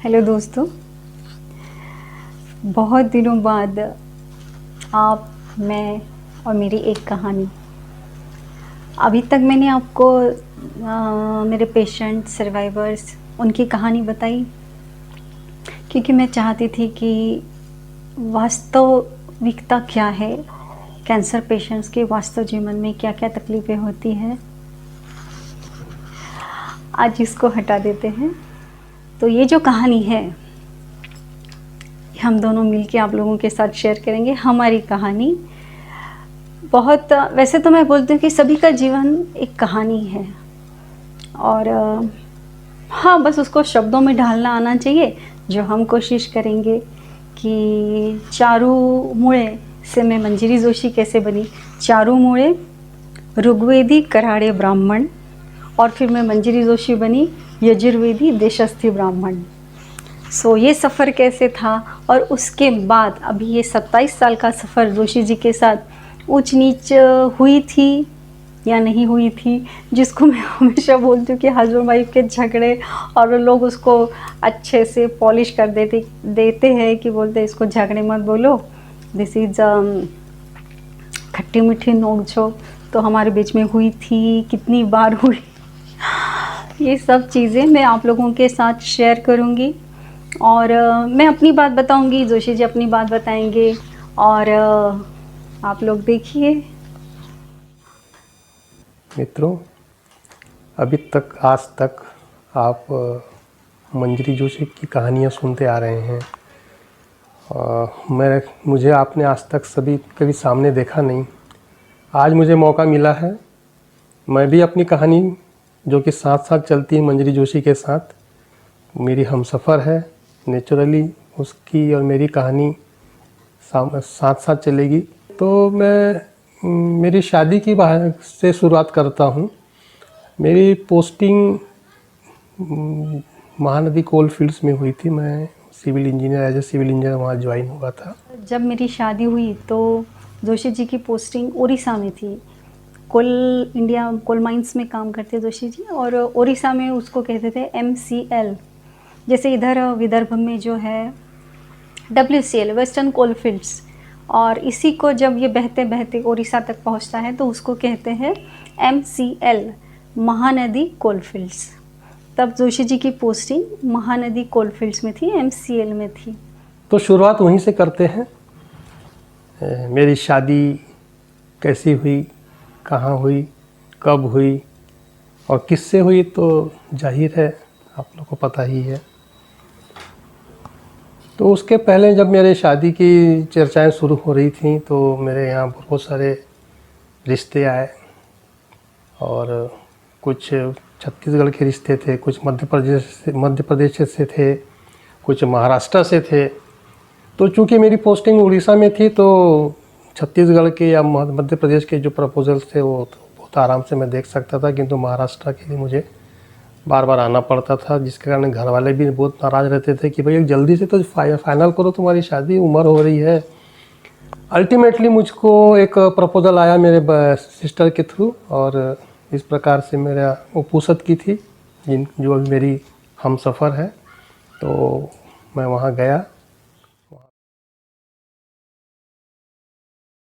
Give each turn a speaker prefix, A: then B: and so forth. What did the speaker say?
A: Hello दोस्तों, बहुत दिनों बाद आप, मैं और मेरी एक कहानी। अभी तक मैंने आपको मेरे पेशेंट सर्वाइवर्स उनकी कहानी बताई, क्योंकि मैं चाहती थी कि वास्तविकता क्या है, कैंसर पेशेंट्स के वास्तव जीवन में क्या क्या तकलीफ़ें होती हैं। आज इसको हटा देते हैं। तो ये जो कहानी है, हम दोनों मिलके आप लोगों के साथ शेयर करेंगे हमारी कहानी। बहुत वैसे तो मैं बोलती हूँ कि सभी का जीवन एक कहानी है, और हाँ, बस उसको शब्दों में ढालना आना चाहिए, जो हम कोशिश करेंगे कि चारू मुळे से मैं मंजिरी जोशी कैसे बनी। चारू मुळे, ऋग्वेदी कराड़े ब्राह्मण, और फिर मैं मंजिरी जोशी बनी यजुर्वेदी देशस्थी ब्राह्मण। ये सफ़र कैसे था, और उसके बाद अभी ये 27 साल का सफ़र जोशी जी के साथ ऊंच नीच हुई थी या नहीं हुई थी, जिसको मैं हमेशा बोलती हूँ कि हस्बैंड वाइफ के झगड़े, और लोग उसको अच्छे से पॉलिश कर देते हैं कि बोलते हैं इसको झगड़े मत बोलो, दिस इज़ खट्टी मीठी नोक-झोंक तो हमारे बीच में हुई थी, कितनी बार हुई। ये सब चीज़ें मैं आप लोगों के साथ शेयर करूँगी, और मैं अपनी बात बताऊंगी, जोशी जी अपनी बात बताएंगे, और आप लोग देखिए।
B: मित्रों, अभी तक आज तक आप मंजरी जोशी की कहानियाँ सुनते आ रहे हैं। मुझे आपने आज तक कभी सामने देखा नहीं। आज मुझे मौका मिला है, मैं भी अपनी कहानी जो कि साथ साथ चलती है मंजरी जोशी के साथ, मेरी हमसफ़र है, नेचुरली उसकी और मेरी कहानी साथ साथ चलेगी। तो मैं मेरी शादी की बात से शुरुआत करता हूँ। मेरी पोस्टिंग महानदी कोल फील्ड्स में हुई थी। मैं civil engineer, as a civil engineer वहाँ ज्वाइन हुआ था।
A: जब मेरी शादी हुई तो जोशी जी की पोस्टिंग उड़ीसा में थी। कोल माइंस में काम करते जोशी जी, और उड़ीसा में उसको कहते थे MCL, जैसे इधर विदर्भ में जो है WCL, वेस्टर्न कोल फील्ड्स। और इसी को जब ये बहते बहते उड़ीसा तक पहुंचता है तो उसको कहते हैं MCL, महानदी कोल फील्ड्स। तब जोशी जी की पोस्टिंग महानदी कोल फील्ड्स में थी, MCL में थी।
B: तो शुरुआत वहीं से करते हैं। मेरी शादी कैसी हुई, कहाँ हुई, कब हुई और किससे हुई, तो जाहिर है आप लोग को पता ही है। तो उसके पहले जब मेरे शादी की चर्चाएं शुरू हो रही थी तो मेरे यहाँ बहुत सारे रिश्ते आए, और कुछ छत्तीसगढ़ के रिश्ते थे, कुछ मध्य प्रदेश से थे, कुछ महाराष्ट्र से थे। तो चूँकि मेरी पोस्टिंग उड़ीसा में थी तो छत्तीसगढ़ के या मध्य प्रदेश के जो प्रपोजल्स थे वो तो बहुत आराम से मैं देख सकता था, किंतु महाराष्ट्र के लिए मुझे बार बार आना पड़ता था, जिसके कारण घर वाले भी बहुत नाराज़ रहते थे कि भाई जल्दी से तो फाइनल करो, तुम्हारी शादी उम्र हो रही है। अल्टीमेटली मुझको एक प्रपोज़ल आया मेरे सिस्टर के थ्रू, और इस प्रकार से मेरा वो पुसद की थी जो मेरी हमसफ़र है। तो मैं वहाँ गया